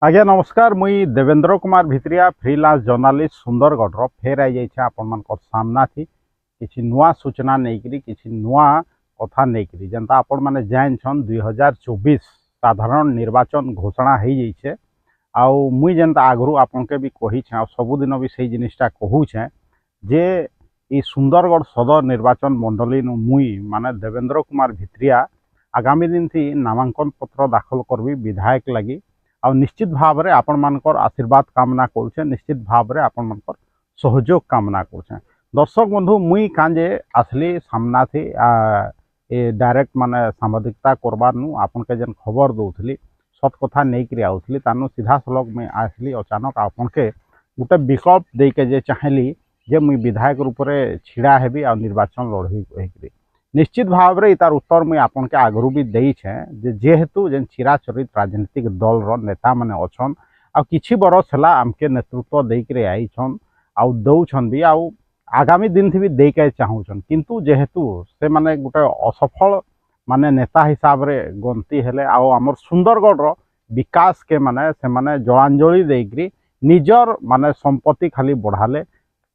आज्ञा नमस्कार। मुई देवेंद्र कुमार भित्रिया फ्रीलांस जर्नालीस्ट सुंदरगढ़ फेर आई जाइए आपण मान सामना थी किसी नुआ सूचना नहीं किसी नुआ कथा नहीं जनता आपण मैंने जानछन 2024 साधारण निर्वाचन घोषणा हो जाइए। आउ मुई जनता आगु आपन के भी कही सबुदिन भी से जिनटा कहूचे जे ई सुंदरगढ़ सदर निर्वाचन मंडली मुई माने देवेंद्र कुमार भित्रिया आगामी दिन थी नामांकन पत्र दाखल करबी विधायक लगी। आ निश्चित भाव में आपण मानकर आशीर्वाद कामना करुचे, निश्चित भाव में आपण मानकर सहयोग कामना करुचे। दर्शक बंधु मुई कांजे आसली सामना थी डायरेक्ट माने सांबादिकता करबार आपन के जन खबर दौली सत कथा नहीं करी आउली तानु सीधा सलग में आसली अचानक आपन के गोटे विकल्प देके जे चाहली जे मुई विधायक रूप में छिड़ा हेबी आ निर्वाचन लड़बी कहीकि निश्चित भाव में तार उत्तर मुझे आपन के आगु भी देछे जेहेतु जेन चिराचरित राजनीतिक दल रो नेता माने अछन आ किछि बरस हला आमके नेतृत्व देके आईछन आ दौछन भी आ आगामी दिन थी भी देके चाहूछन किंतु जेहेतु से माने गोटे असफल माने नेता हिसाब रे गंती हेले आ हमर सुंदरगढ़ रो विकास के माने से माने जलांजलि देकरी निजर माने संपत्ति खाली बढ़ाले।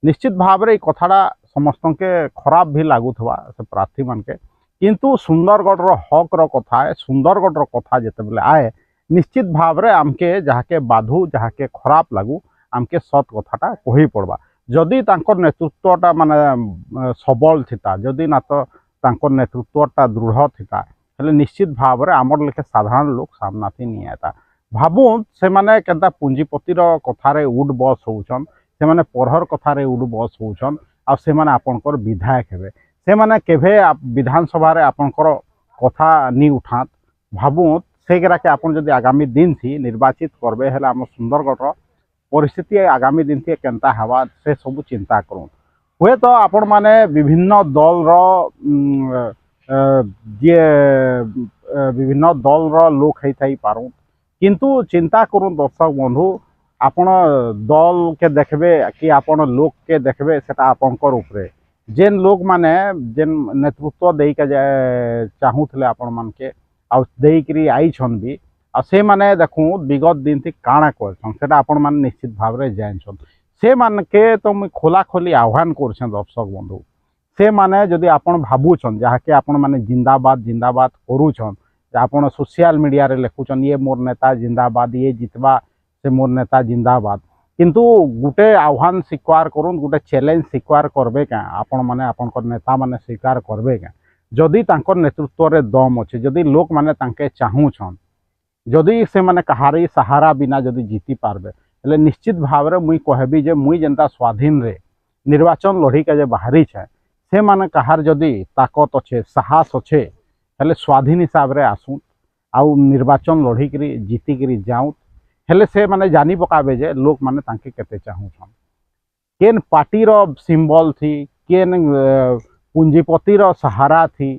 निश्चित भाव में कथाटा समस्त के खराब भी लगुवा से प्रार्थी मान के किंतु सुंदरगढ़ हक रो कथा है सुंदरगढ़ रो कथा जिते बेले आए निश्चित भाव में आमके जहाँके बाधु जहाँके खराब लगू आमके सत कथाटा कही पड़वा। जदि तांकर नेतृत्वटा माने सबल थिता जदि ना तो तांकर नेतृत्वटा दृढ़ थिता हेले निश्चित भाव में आमर लेखे साधारण लोग सामना थी नहीं आता भावुन से माने केनता पूंजीपतिर कथारे उड बस होउछन से माने पढ़र कथारे उड बस होउछन आ से माने आपनकर विधायक हेबे से माने केभे विधानसभा रे आपनकर कथा नी उठात भावुन सेगरा के आपन जदि आगामी दिन थी निर्वाचित करबे हेले हम सुंदरगढ़ परिस्थिति आगामी दिन थी केनता हवा से सब चिंता करूँ हुए तो आपण माने विभिन्न दल रो जे विभिन्न दल रो लोक है थाई पारू किंतु चिंता करूँ दर्शक बंधु आपण दल के देखबे कि आपण लोक के देखबे सेटा आपनकर ऊपरे जेन लोक माने जेन नेतृत्व दे के चाहूले आपण मान के आ देकरी आईछन भी आ से माने देखूँ विगत दिन थी काଣା करछन सेटा आपण मान निश्चित भाव में जानछन से मान के तो मुझे खोला खोली आह्वान करछन दर्शक बंधु से माने जदि आपण भाबुछन जहाँके आपण माने जिंदाबाद जिंदाबाद करूछन आपण सोशल मीडिया रे लिखुछन ये मोर नेता जिंदाबाद ये जितबा से मोर नेता जिंदाबाद किंतु गोटे आह्वान स्वीकार करूँ गोटे चैलेंज स्वीकार करबे क्या आपण माने आपनकर नेता माने स्वीकार करबे क्या जदि तांकर नेतृत्व रे दम अच्छे जदि लोक माने तांके चाहूछन जदि से माने कहारी सहारा बिना जदि जीति पारबे हेले निश्चित भाव में मुई कहबी जे मुई जनता स्वाधीन रे निर्वाचन लड़ी के जे बाहरी छे से माने कहार जदि ताकत अच्छे साहस अच्छे हेले स्वाधीन हिसाब रे आसू आउ निर्वाचन लड़ी करी जीति करी जाऊँ हेले से माने जानी पकाबे जे लोक माने तांके केते चाहूछन केन पार्टी रो सिंबल थी केन पूंजीपति रो सहारा थी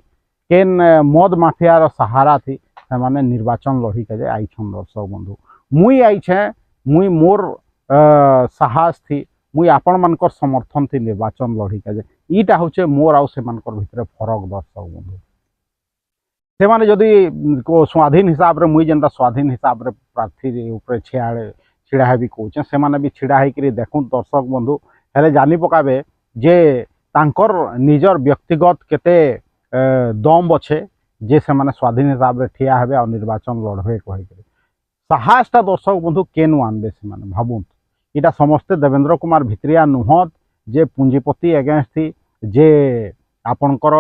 केन मद माफिया रो सहारा थी से माने निर्वाचन लड़ी के जे आईछन दर्शक बंधु मुई आईछे मुई मोर साहस थी मुई आपण मानकर समर्थन थी निर्वाचन लड़ी के जे ईटा होचे मोर आउ से मानकर भितरे फरक दर्शक बंधु से माने जदि स्वाधीन हिसाब रे मुई जनता स्वाधीन हिसाब रे प्रार्थी ऊपर छिड़ा हेबी कहूचे से माने भी छिड़ा हेकरी देखूँ दर्शक बंधु हेले जानी पकाबे जे तांकर निजर व्यक्तिगत केते दम अच्छे जे से माने स्वाधीन हिसाब रे ठिया हेबे और निर्वाचन लड़बे कहीकरी साहसटा दर्शक बंधु केनु आनबे से माने भाबुन इटा समस्ते देवेंद्र कुमार भित्रिया नुहत जे पूंजीपति एगेंस्ट थी जे आपनकर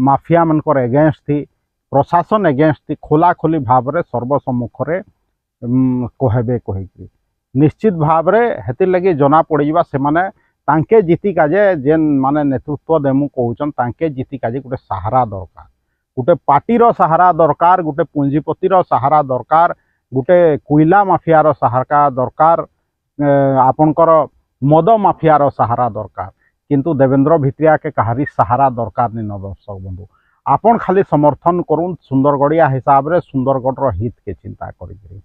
माफिया मनकर एगेंस्ट थी प्रशासन एगेंस्ट थी खोला खोली भाव में सर्वसम्मुख रे कहबे कहीकरी निश्चित भाव में हेतिर लगी जना पड़ीबा से माने तांके जीति काजे जेन माने नेतृत्व देमु कहउचन तांके जीति काजे गोटे सहारा दरकार गोटे पार्टीर सहारा दरकार गोटे पूंजीपतिर सहारा दरकार गोटे कोयला माफियार सहारा दरकार आपनकर मद माफियार सहारा दरकार किंतु देवेंद्र भित्रिया के कहारी सहारा दरकार नहीं न दर्शक बंधु आपन खाली समर्थन करूँ सुंदरगढ़िया हिसाब रे सुंदरगढ़ हित के चिंता करी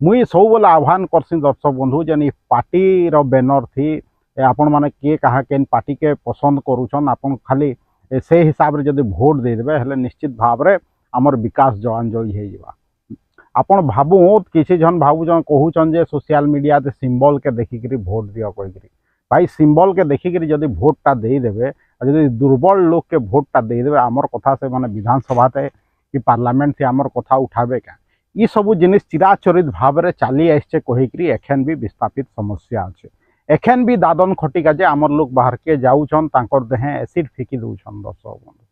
मुई सब बोले आह्वान करसी दर्शक बंधु जेन पार्टी बैनर थी आपण माने किए कहा केन पार्टी के पसंद करूछन आपन खाली से हिसाब रे जदि भोट दे देबे हेले निश्चित भाव रे हमर विकास जलांजलि हो जावा। आपण भाबुत किसी जन भावुन कहूचन जे सोशल मीडिया ते सिंबल के देखिक भोट दियो कहीकि भाई सिंबल के देखिक जदि भोटा देदेवे जदि दुर्बल लोक के भोटा देदेवे आमर कथा से माने विधानसभा ते कि पार्लियामेंट से आमर कथा उठाबे क्या ये सब जिनिस चिराचरित भाव में चली आसचे कहीकि एखेन भी विस्थापित समस्या अच्छे एखेन भी दादन खटिका जे आमर लोग बाहर के जाऊन तांकर देहे एसिड फिकी दौन दर्शक बंधु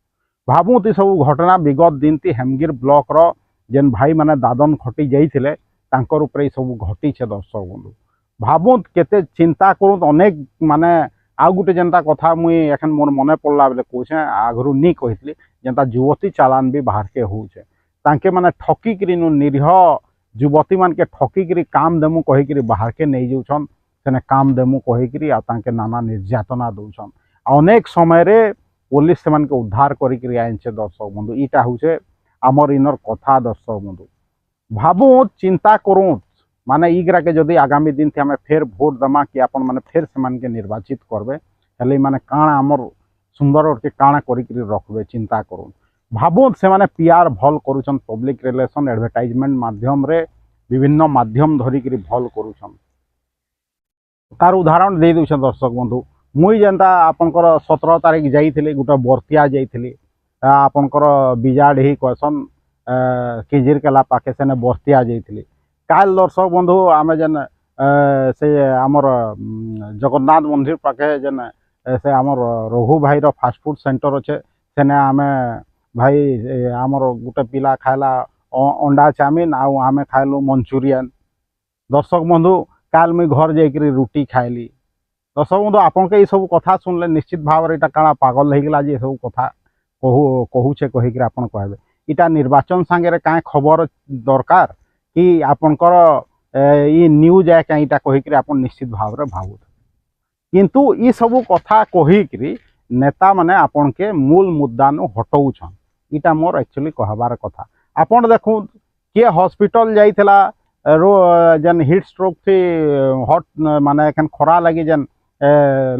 भावुत ये सब घटना विगत दिन ती हेमगिर ब्लॉक रो जेन भाई माने दादन खटी जाइथिले तांकर ऊपर ये सब घटी छे दर्शक बंधु भावुत केते चिंता करूँ अनेक माने आउ गोटे जेनता कथा मुई एखन मोर मने पड़ला बेले कहूँ आगरू नी कही जेनता युवती चालान भी बाहर के होचे तांके माने ठकिकी निरीह युवती मान के ठकिकी काम देमु कहीकि बाहर के नहीं जाऊन से काम देमु कहीकि तांके नाना निर्यातना दौन अनेक समय रे पुलिस से उद्धार करी आइछे दर्शक बंधु इटा हूँ आमर इनर कथा दर्शक बंधु भावु चिंता करूँ माने इगरा के जदि आगामी दिन थी आम फेर भोट दमा कि आपण माने फेर से निर्वाचित करबे हेले माने काण आमर सुंदर के काण करी रखबे चिंता करूँ भावुत से माने पीआर भल करूछन पब्लिक रिलेशन एडवर्टाइजमेंट माध्यम रे विभिन्न माध्यम धरिक भल करूछन तार उदाहरण दे दूछन दर्शक बंधु मुई जेनता आपनकर 17 तारीख जाइथिली गोटे बर्तिया जाइथिली आपनकर बिजाड़ी कहसन किजिरकेला पाखे से बर्तिया जाइथिली काल दर्शक बंधु आमे जेन से आमर जगन्नाथ मंदिर पाखे जेन से आमर रघु भाई रो फास्ट फूड सेंटर अच्छे सेने आमे भाई आमर गोटे पिला खाइला अंडा चाउमिन आमे खाइलु मंचूरियन दर्शक बंधु काल मुई घर जाइकरी रुटी खाइली दर्शक बंधु आपन के सब कथा सुनले निश्चित भाव रे इटा काना पागल होइगला जे सब कथा कहूचे कहीकि आपन कहबे इटा निर्वाचन सांगे रे काहे खबर दरकार कि आपनकर ये न्यूज है कहीं कहीकि आप निश्चित भाव में भावुत किंतु ये सब कथा कहीकि नेता माने आपन के मूल मुद्दा नु हटौछन इटा मोर एक्चुअली कहबार कथा आपन देखु किए हॉस्पिटल जाइथिला जेन हिट स्ट्रोक थी हट माने एखन खरा लगी जेन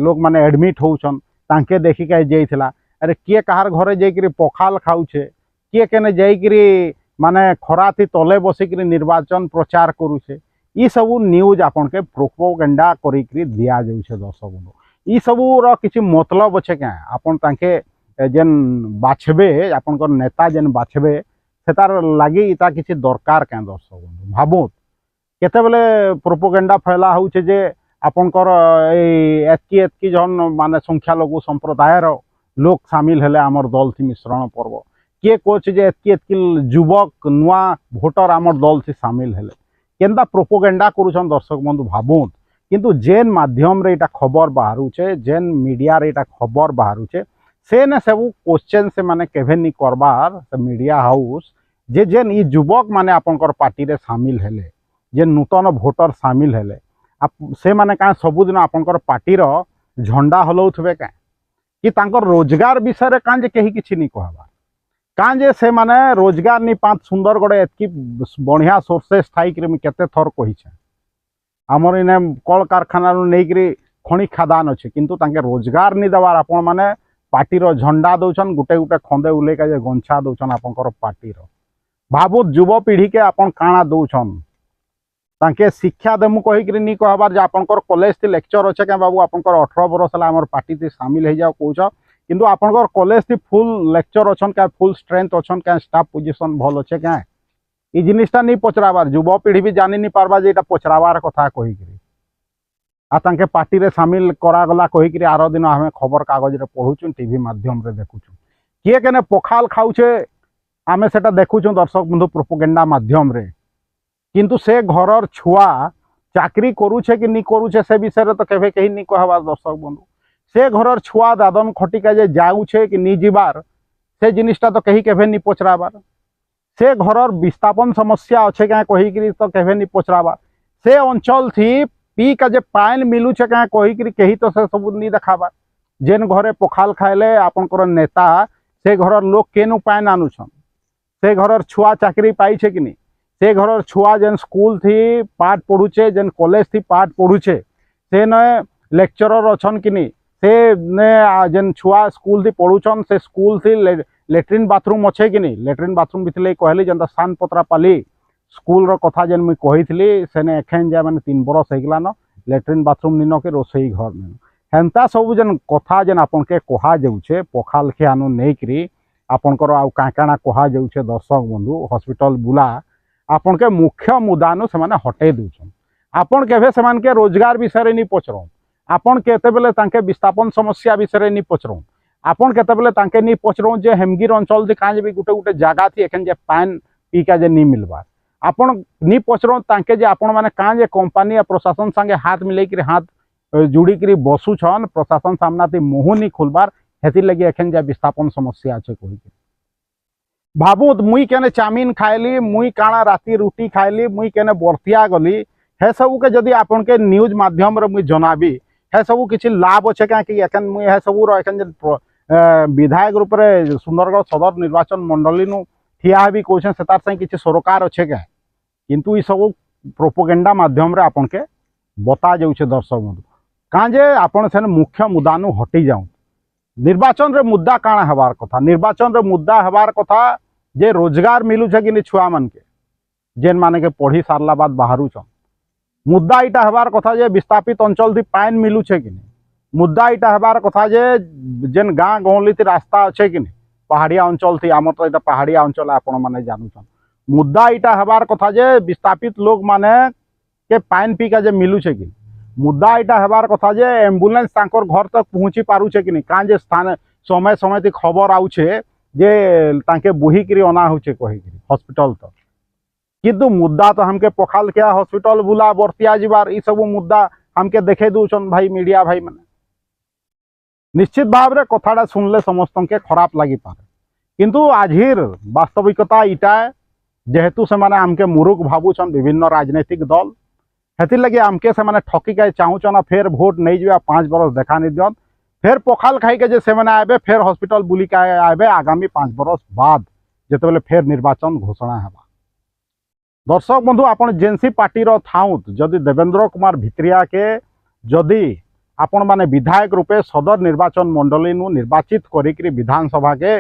लोग माने एडमिट होछन तांके देखिक जाइथिला अरे किए कहार घरे जाइकरी पखाल खाउछे किए केने जाइकरी माने खरा थी तले बसिक निर्वाचन प्रचार करुचे ये सब न्यूज आपन के प्रोपोगेंडा करी दिया जाउछे दर्शक बंधु ये सब किसी मतलब अच्छे क्या आपन तांके जेन बाछबे आपन नेता जेन बाछबे सेतार लगी इता किसी दरकार क्या दर्शक बंधु भावुत केते बेले प्रोपोगेंडा फैला होउछे जे आपनकर एतकी एतकी जन माने संख्यालघु संप्रदायर लोक सामिल हेले आमर दल थी मिश्रण पर्व किए कोच जे एतकी एतकी युवक नुआ भोटर आमर दल थी सामिल हेले केनता प्रोपोगेंडा करूछन दर्शक बंधु भावुत किंतु जेन माध्यम रे इटा खबर बाहरुचे जेन मीडिया रे इटा खबर बाहरुचे से ने सब क्वेश्चन से माने केभे नी करबार से मीडिया हाउस जे जेन ई युवक माने आपनकर पार्टी रे शामिल हेले जेन नूतन भोटर शामिल हेले से माने का सबुदिन आपनकर पार्टी रो झंडा हलौथबे का कि तांकर रोजगार विषय रे कां जे केही किछि नी कहबा कां जे से माने रोजगार नी पांच सुंदर गड़े एतकी बढ़िया सोर्सेस थाई कि केते थर कहि छे आमर इने कल कारखाना नहीं खनि खादान अच्छे किंतु तांके रोजगार नहीं देवार आपण माने पार्टी रो झंडा दौन गुटे गुटे खंदे उलेका जे गंछा दौन आपनकर पार्टी रो भावुत युव पीढ़ी के आपन काଣା दौन तांके शिक्षा देमु कहीकि नी कहबार जे आपनकर कॉलेज थी लेक्चर अच्छे क्या बाबू आपनकर 18 बरस है आमर पार्टी थी सामिल हो जाओ कौच किंतु आपनकर कॉलेज थी फुल लेक्चर अच्छन क्या फुल स्ट्रेंथ अच्छन क्या स्टाफ पोजिशन भल अच्छे क्या ये जिनिसटा नहीं पचराबार युव पीढ़ी भी जानी नहीं पारबा जे पचराबार कथा कहीकि तांके पार्टी रे सामिल करागला कहीकि आर दिन आम खबर कागज रे पढ़ुचु टीवी माध्यम रे देखुचु किए केने पखाल खाऊचे आमे सेटा देखुचु दर्शक बंधु प्रोपोगेंडा माध्यम रे किंतु से घरर छुआ चाकरी करूछे कि नहीं करूछे से विषय रे तो केभे कहीं नहीं कहबार दर्शक बंधु से घरर छुआ दादन खटिका जे जाऊछे कि नहीं जीवार से जिनिसटा तो कहीं केभे नहीं पचराबार से घरर विस्थापन समस्या अच्छे क्या कहीकि तो केभे नहीं पचराबार से अंचल थी पी का जे पान मिलुछे क्या कहीकि कहीं तो से सब नहीं देखाबार जेन घरे पखाल खाइले आपनकर नेता से घरर लोग केनु पान आनुछन से घरर छुआ चाकरी पाइछे कि नहीं से घरर छुआ जेन स्कूल थी पाठ पढ़ुचे जेन कॉलेज थी पाठ पढ़ुचे से न लेक्चरर अच्छन कि नहीं से ने जेन छुआ स्कूल थी पढ़ुचन से स्कूल थी लेट्रिन बाथरूम अच्छे कि नहीं लेट्रिन बाथरूम भी कहली जेनता सान पत्रा पाली स्कूल कथा जेन मुई कही सेने एखेन जा मैंने 3 बरस होगलान लैट्रिन बाथरूम निन कि रोसई घर निन हेन्ता सब जेन कथा जेन आपन के कहा जाऊे पखाल खियानु नहीं आपणकर आउ काँ काଣା कहा जाऊे दर्शक बंधु हॉस्पिटल बुला आपन के मुख्य मुद्दानु से हटै दून आपन केभे सेमान के रोजगार विषय नहीं पचरौं आपन केतेबेले तांके विस्थापन समस्या विषय नहीं पचरौं आपन केतेबेले तांके नहीं पचरौं जे हेमगिर अंचल जे काँ भी गोटे गोटे जगह थी एखन जे पान पीका जे नहीं मिलबार आपन नहीं पचरौं तांके जे आपन माने काँ जे कंपनी या प्रशासन संगे हाथ मिलैकि हाथ जोड़िकी बसुछन प्रशासन सामना मुँह नहीं खोलबार हेतिर लगे एखन जे विस्थापन समस्या अच्छे कही भावु मुई केने चाउमिन खाइली मुई काଣା राति रुटी खाइली मुई केने बर्तिया गली हे सबू के जदि आपन के न्यूज माध्यम रे मुई जनाबी हे सबू किछि लाभ अच्छे कहीं एखन मुई हे सबू एखन विधायक रूप में सुंदरगढ़ सदर निर्वाचन मंडली नु ठिया भी कहछन सेतार संग किछि सरकार अच्छे क्या किंतु ई सब प्रोपोगेंडा माध्यम रे आपन के बता जाउछे दर्शक बंधु काँ जे आपन सेन मुख्य मुद्दा नु हटि जाऊँ निर्वाचन रे मुद्दा काଣା हबार कथा निर्वाचन रे मुद्दा हबार कथा जे रोजगार मिलुछे कि छुआ मन के जेन माने के पढ़ी सारला बाद बाहरुछन मुद्दा इटा हबार कथा जे विस्थापित अंचल थी पाइन मिलुछे कि मुद्दा इटा हबार कथा जे जेन गाँ गहली थी रास्ता अच्छे कि पहाड़िया अंचल थी आमर तो यहाँ पहाड़िया अंचल आपण मैंने जानूछन मुद्दा इटा हबार कथा जे विस्थापित लोग माने के पाइन पीका जे मिलुछे कि मुद्दा इटा हबार कथा जे एम्बुलेंस तांकर घर तक पहुँची पारुछे कि काँ जे स्थान समय समय ती खबर आउछे जे तांके बुहीकरी अना होचे कहीकरी हॉस्पिटल तक किंतु मुद्दा तो हमके पखाल किया हॉस्पिटल बुला बर्तिया जीवार ई सब मुद्दा हमके देखे दूचन भाई मीडिया भाई मैंने निश्चित भाव रे कथाटा सुनले समस्त के खराब लगी पारे किंतु आजिर वास्तविकता इटा जेहेतु से माने हमके मुरुख भावुछन विभिन्न राजनीतिक दल हेतिर लगे हमके से माने ठकी के चाहूचन फेर भोट नहीं जावा 5 बरस देखा नहीं दियन फेर पखाल खाई के जे से माने आबे फेर हॉस्पिटल बुली के आबे आगामी 5 बरस बाद जेतेबेले फेर निर्वाचन घोषणा हेबा दर्शक बंधु आपन जेनसी पार्टी रो थाउत जदि देवेंद्र कुमार भित्रिया के जदि आपण माने विधायक रूपे सदर निर्वाचन मंडली नु निर्वाचित करिकरी विधानसभा के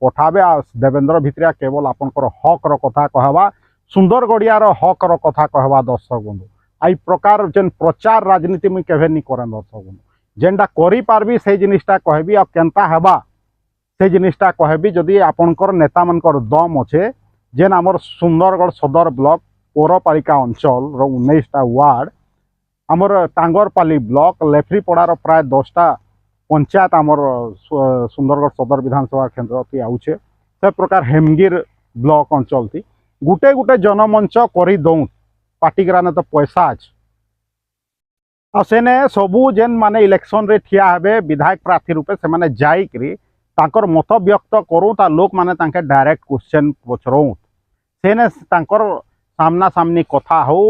पठाबे देवेंद्र भित्रिया केवल आपनकर हक रो कथा कहबा सुंदरगढ़िया रो हक रो कथा कहबा दर्शक बंधु आई प्रकार जेन प्रचार राजनीति मुई केभे नहीं करें दर्शक बंधु जेनटा करि पारबी से जिनिसटा कहबी आ केनता हेबा से जिनिसटा कहबी जदि आपनकर नेता मनकर दम अच्छे जेन आमर सुंदरगढ़ सदर ब्लॉक पौरपालिका अंचल रो 19टा वार्ड आमर टांगरपाली ब्लॉक लेफ्रीपड़ार प्राय 10टा पंचायत आमर सुंदरगढ़ सदर विधानसभा केन्द्र थी आउछे से प्रकार हेमगिर ब्लॉक अंचल थी गुटे गुटे जनमंच करी दऊँ पार्टीग्राने तो पैसा अच्छे आसेने सबू जेन माने इलेक्शन रे ठिया हेबे विधायक प्रार्थी रूपे से माने जाइकरी तांकर मत व्यक्त करूँ ता लोक माने तांके डायरेक्ट क्वेश्चन पचरऊँ सेने तांकर सामना सामनी कथा हो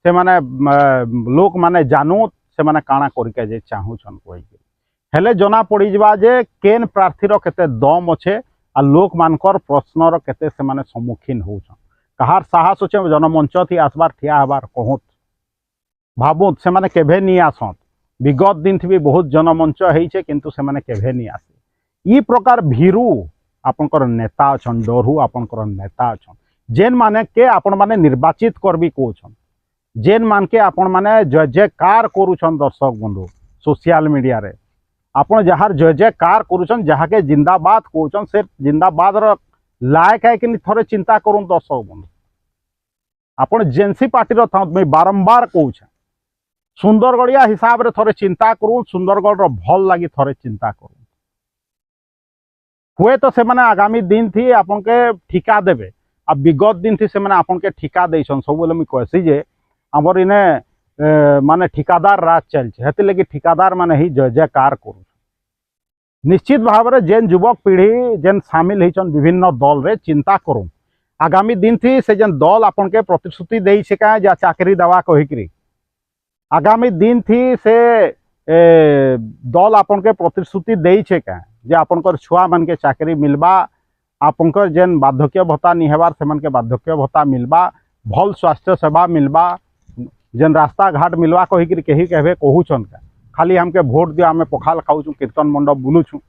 से माने लोक माने जानू से माने काଣା करके जे चाहूछन कहि हेले जना पड़ी जबा जे केन प्रार्थी रो केते दम अच्छे आ लोक मानकर प्रश्न रो केते से माने सम्मुखीन होछन कहार साहस अच्छे जनमंच थी आसबार ठिया हबार कहूत भावुत से माने केभे नहीं आसत विगत दिन थी भी बहुत जनमंच होइछे किंतु से माने केभे नहीं आसे ई प्रकार भीरू आपनकर नेता अछन डरू आपनकर नेता अछन जेन माने के आपण माने निर्वाचित करबी कहछन जेन मान के आपण माने जय जयकार करूछन दर्शक बंधु सोशल मीडिया रे आपण जहार जय जयकार करूछन जहा के जिंदाबाद कहछन से जिंदाबाद रो लायक है कि थोड़े चिंता करूँ दर्शक बंधु आपण जेनसी पार्टी रो था मैं बारंबार कहूछे सुंदरगढ़िया हिसाब रे थोड़े चिंता करूँ सुंदरगढ़ रो भल लगी थोड़े चिंता करूँ हुए तो से माने आगामी दिन थी आपन के ठिका देबे आ विगत दिन थी से माने आपन के ठिका देछन सब बोले मैं कहसी जे हमर इने माने ठिकादार राज चलछे हेते लगी ठिकादार माने ही जय जयकार करू निश्चित भाव रे जेन युवक पीढ़ी जेन शामिल होइछन विभिन्न दल रे चिंता करूँ आगामी दिन थी से जेन दल आपन के प्रतिश्रुति देई छै का जा चाकरी दवा कहिकरी आगामी दिन थी से दल आपन के प्रतिश्रुति देई छै का जे आपनकर छुआ मन के चाकरी मिलबा आपनकर जेन बार्धक्य भत्ता नहीं हेबार से मन के बार्धक्य भत्ता मिलबा भल स्वास्थ्य सेवा मिलबा जेन रास्ता घाट मिलवा कहिकरी केही कहबे कहूछन का खाली हमके भोट दिया आमे पखाल खाऊछु कीर्तन मंडप बुलुछु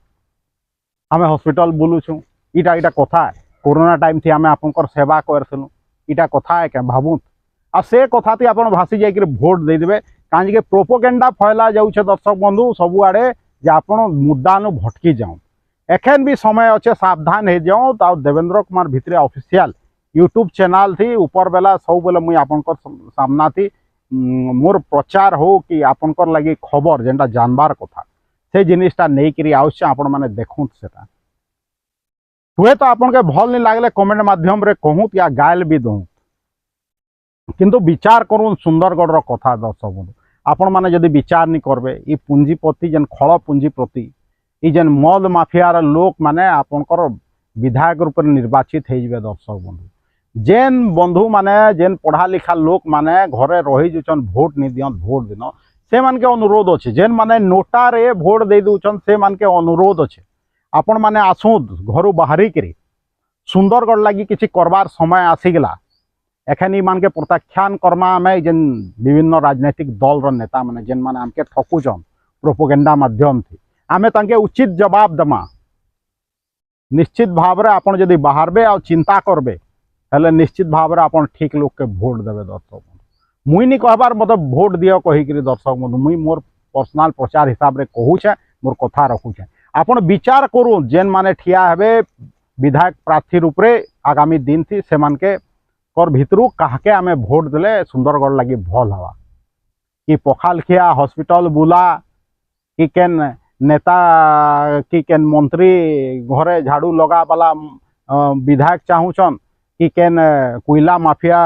आमे हॉस्पिटल बुलुछु इटा इटा कथा कोरोना टाइम थी आमे आपनकर सेवा करथनु इटा कथा है क्या भावुत आ से कथा ती आपण भासी जाई भोट दे देबे काहे कि प्रोपोगेंडा फैला जाउछे दर्शक बंधु सबुआड़े जे आपण मुद्दानु भटकी जाऊँ एखन भी समय अच्छे सावधान हो जाऊँ तो देवेंद्र कुमार भितरे ऑफिशियल यूट्यूब चैनल थी ऊपर बेला सब बेले मुई आपनकर सामना थी मोर प्रचार हो कि आपनकर लगी खबर जेनटा जानबार कथा से जिनिसटा नहीं करी आवश्य आपण माने देखुत सेटा हुए तो आपन के भल नहीं लागले कमेंट माध्यम रे कहूँ या गायल भी दूँ किंतु विचार करूँ सुंदरगढ़ रो कथा दर्शक बंधु आपण माने जदि विचार नहीं करबे ई पूंजीपति जेन खल पूंजीपति ई जेन मद माफियार लोक माने आपनकर विधायक रूप में निर्वाचित हो जाए दर्शक बंधु जेन बंधु माने जेन पढ़ा लिखा लोक माने घरे रही जुचन भोट नहीं दियन भोट दिन से मान के अनुरोध अच्छे जेन माने नोटा रे भोट दे दूचन से मान के अनुरोध अच्छे आपण माने आसू घर बाहरिक सुंदरगढ़ लगी किसी करबार समय आसीगला एखन मान के प्रत्याख्यान करमा आम जेन विभिन्न राजनीतिक दल रो नेता माने जेन माने आमके ठकुचन प्रोपोगेंडा माध्यम थी आमे तांके उचित जवाब दमा निश्चित भाव रे आपण जदि बाहरबे आ चिंता करबे हेले निश्चित भाव रे आपण ठीक लोग के भोट देबे दर्शक बंधु मुई नहीं कहबार मतलब भोट दियो कहि कि दर्शक बंधु मुई मोर पर्सनल प्रचार हिसाब रे कहूछे मोर कथा रखुछे आपण विचार करू जेन माने ठिया हेबे विधायक प्रार्थी रूप रे आगामी दिन थी से मान के कर भितरु काहके आमे भोट देले सुंदरगढ़ लगी भल हवा कि पखालखिया हॉस्पिटल बुला कि केन नेता कि केन मंत्री घरे झाड़ू लगा वाला विधायक चाहूचन कि केन कोयला माफिया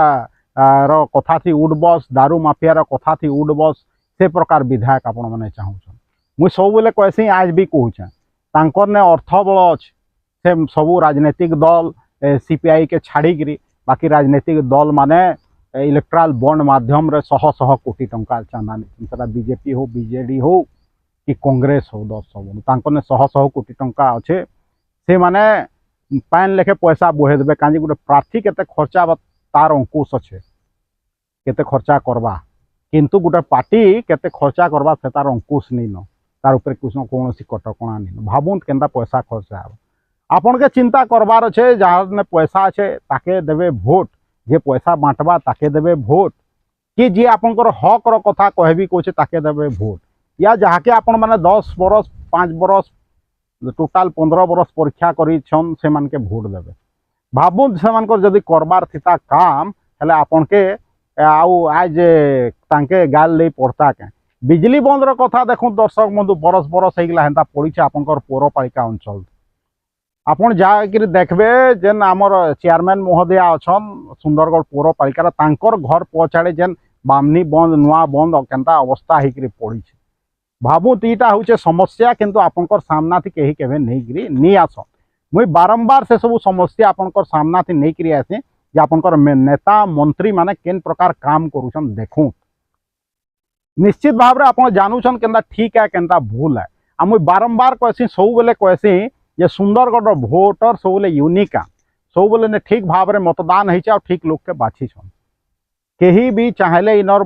रो कथा थी उड बस दारू माफिया रो कथा थी उड बस से प्रकार विधायक आपण माने चाहूचन मुई सब बेले कहसी आज भी कहूचे तांकर ने अर्थ बल अच्छे से सबू राजनीतिक दल सीपीआई के छाड़ी बाकी राजनीतिक दल माने इलेक्ट्राल बॉन्ड माध्यम रे शह शह कोटी टंका चांदा नहीं बीजेपी हो बीजेडी हो कि कांग्रेस हो दर्शक ने शह शह कोटी टंका अच्छे से माने पैन लेखे पैसा बोहे देवे कहीं गोटे प्रार्थी केते खर्चा तार अंकुश अच्छे केते खर्चा करवा किंतु गोटे पार्टी केते खर्चा करवा से तार अंकुश नहीं न तार ऊपर कुछ कौन कटकणा नहीं भावुत केनता पैसा खर्चा हो आपन के चिंता करबार अच्छे जहाँ ने पैसा अच्छे ताके देवे भोट जे पैसा बांटवा ताके देवे भोट कि जी आपनकर हक रो कथा कहबी कोचे ताके देवे भोट या जहाँ के आपण माने 10 बरस 5 बरस टोटाल 15 बरस परीक्षा करिछन से मान के भोट देवे भावुन से मानकर जदि करबार थिता काम हेले आपन के आउ आज तांके गाल ले पड़ता के बिजली बंद रो कथा देखूँ दर्शक बंधु बरस बरस होगला हेन्ता पड़ीछे आपनकर पौरपालिका अंचल आपण जाकर देखबे जेन आमर चेयरमैन महोदया अच्छन सुंदरगढ़ पौरपालिकार तांकर घर पछाड़े जेन बामनी बंद नुआ बंद केनता अवस्था होकर पड़ी भावुत ईटा हूँ समस्या किंतु आपनकर सामना थी कहीं केवे नहीं आसन मुई बारंबार से सब समस्या आपनकर सामना थी नहीं करी आसी जे आपनकर नेता मंत्री माने केन प्रकार काम करूछन देखूँ निश्चित भाव में आप जानूछन केनता ठीक है केनता भूल है आ मुई बारंबार कहसी सब बेले कहसी जे सुंदरगढ़ भोटर सब बेले यूनिक आ सब बेले ने ठीक भाव में मतदान होइछे और ठीक लोग के बाछी छन कहीं भी चाहले इनर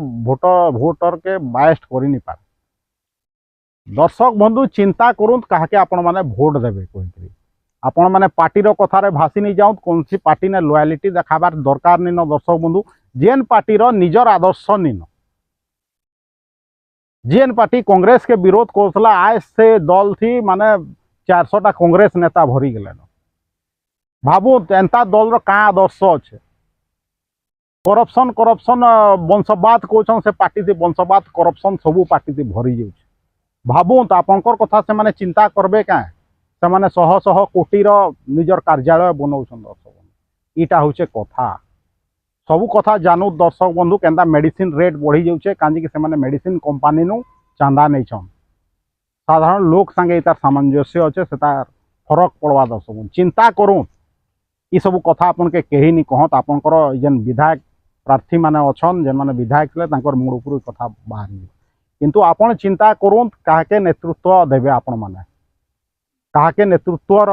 भोटर के बायस्ट करि नहीं पारे दर्शक बंधु चिंता करूँ कहा आपण माने भोट देवे कही आपण माने पार्टीर कथार भासी नहीं जाऊँ कौन सी पार्टी ने लॉयलिटी देखाबार दरकार नहीं न दर्शक बंधु जेन पार्टीर निजर आदर्श नहीं न जेन पार्टी कांग्रेस के विरोध करथला आज से दल थी माने 400टा कांग्रेस नेता भरी गले भावु एंता दल रो का आदर्श अच्छे करप्शन करप्शन वंशवाद कौन से पार्टी थी वंशवाद करप्शन सबू पार्टी थी भरी जाऊँ भावुत आपनकर कथा से माने चिंता करबे क्या से माने शह शह कोटीर निजर कार्यालय बनाऊन दर्शक इटा हूँ कथा सबू कथा जानू दर्शक बंधु केनता मेडिसिन रेट बढ़ी जाऊे कहीं से मेडिसिन कंपानी नु चांदा नहीं छन साधारण लोक संगे तार सामंजस्य अच्छे से तार फरक पड़वा दर्शक चिंता करूँ ये सब कथा आपन के कही नहीं कहत आपनकर जेन विधायक प्रार्थी माने अच्छन जेन माने विधायक थे मुड़ उपर कथा बाहर किंतु आपन चिंता करूँ काके नेतृत्व देवे आपण माने काके नेतृत्वर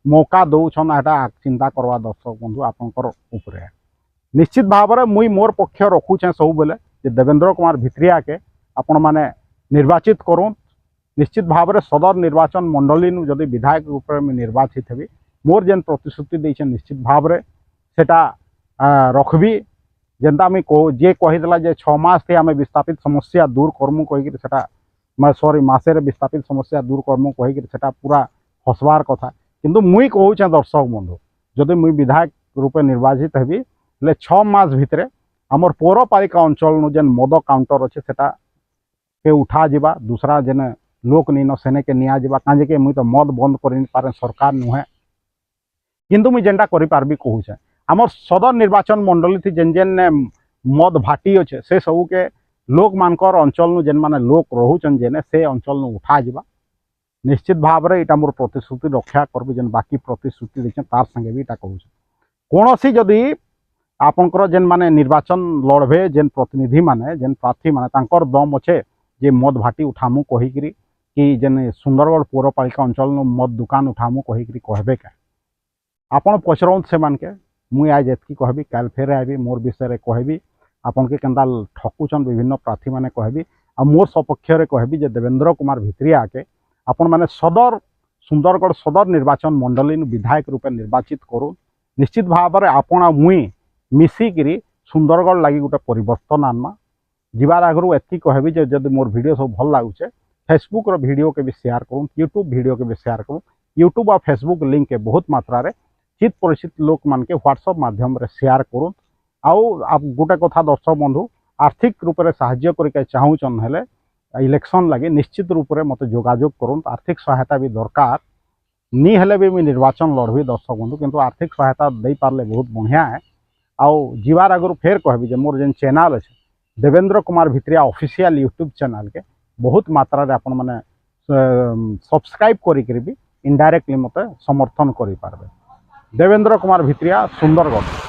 मौका दौछन एटा चिंता करवा दर्शक बंधु आपनकर उपरे निश्चित भाव में मुई मोर पक्ष रखुचे सब बेले जे देवेंद्र कुमार भित्रिया के आपण माने निर्वाचित करूँ निश्चित भाव में सदर निर्वाचन मंडली जदि विधायक रूप में निर्वाचित हेबी मोर जेन प्रतिश्रुति देछे निश्चित भाव में सेटा रखबी जेनता मुई जे कहीदेला जे 6 मास थी आम विस्थापित समस्या दूर करमु कहीकि सेटा सॉरी मासेर विस्थापित समस्या दूर करमु कहीकि सेटा पूरा हसबार कथा किंतु मुई कहूचे दर्शक बंधु जदि मुई विधायक रूपे निर्वाचित हेबी ले 6 मास भितरे आमर पौरपालिका अंचल जेन मद काउंटर अच्छे सेटा के उठा जिबा दूसरा जेने लोक नीन सेने के निया जिबा काजे के मुई तो मद बंद कर पारे सरकार नुहे किंतु मुई जेनटा करि पारबी कहूचे आमर सदर निर्वाचन मंडली थी जेन जेन मद भाटी अच्छे से सबू के लोक मानकर अंचल नु जेन माने लोक रोचन जेने से अंचल नु उठा जिबा निश्चित भाव में यहाँ मोर प्रतिश्रुति रक्षा करबी जेन बाकी प्रतिश्रुति देखें तार संगे भी कहूँ कौन सी जदि आपंकर जेन माने निर्वाचन लड़बे जेन प्रतिनिधि माने जेन प्रार्थी माने तांकर दम अच्छे जे मद भाटी उठामु कहीकि कि जेन सुंदरगढ़ पौरपालिका अंचल नु मद दुकान उठामु कहीकि कहबे क्या आपन पचरौं से मान के मुई आज एतकी कहबी काल फेर आबी मोर विषय कहबी आपन के केंदा ठकुचन विभिन्न प्रार्थी माने कहबी आ मोर सपक्ष कहबी जे देवेंद्र कुमार भित्रिया के आपण माने सदर सुंदरगढ़ सदर निर्वाचन मंडली विधायक रूपे निर्वाचित करूँ निश्चित भाव में आपण आ मुई मिसिकी सुंदरगढ़ लगी गोटे परिवर्तन आनमा जीवार आगु एति कहबी जब मोर वीडियो सब भल लगुचे फेसबुक वीडियो के भी शेयर करूँ यूट्यूब वीडियो के भी शेयर करूँ यूट्यूब और फेसबुक लिंक के बहुत मात्रा रे चित परिचित लोक मान के व्हाट्सएप माध्यम रे शेयर करूँ आउ गोटे कथा दर्शक बंधु आर्थिक रूप से साहाय्य करके चाहूचन हेले इलेक्शन लगे निश्चित रूप से मत जोगाजोग करूँ आर्थिक सहायता भी दरकार नी हेले भी मुझे निर्वाचन लड़बी दर्शक बंधु किंतु आर्थिक सहायता दे पारे बहुत बढ़िया है आउ जीवार आगु फेर कहबी मोर जेन चैनल अच्छे Devendra Kumar Bhitriya official YouTube channel के बहुत मात्रा रे आपण माने सब्सक्राइब करी भी इनडायरेक्टली मते समर्थन करि पारबे देवेंद्र कुमार भित्रिया सुंदरगढ़।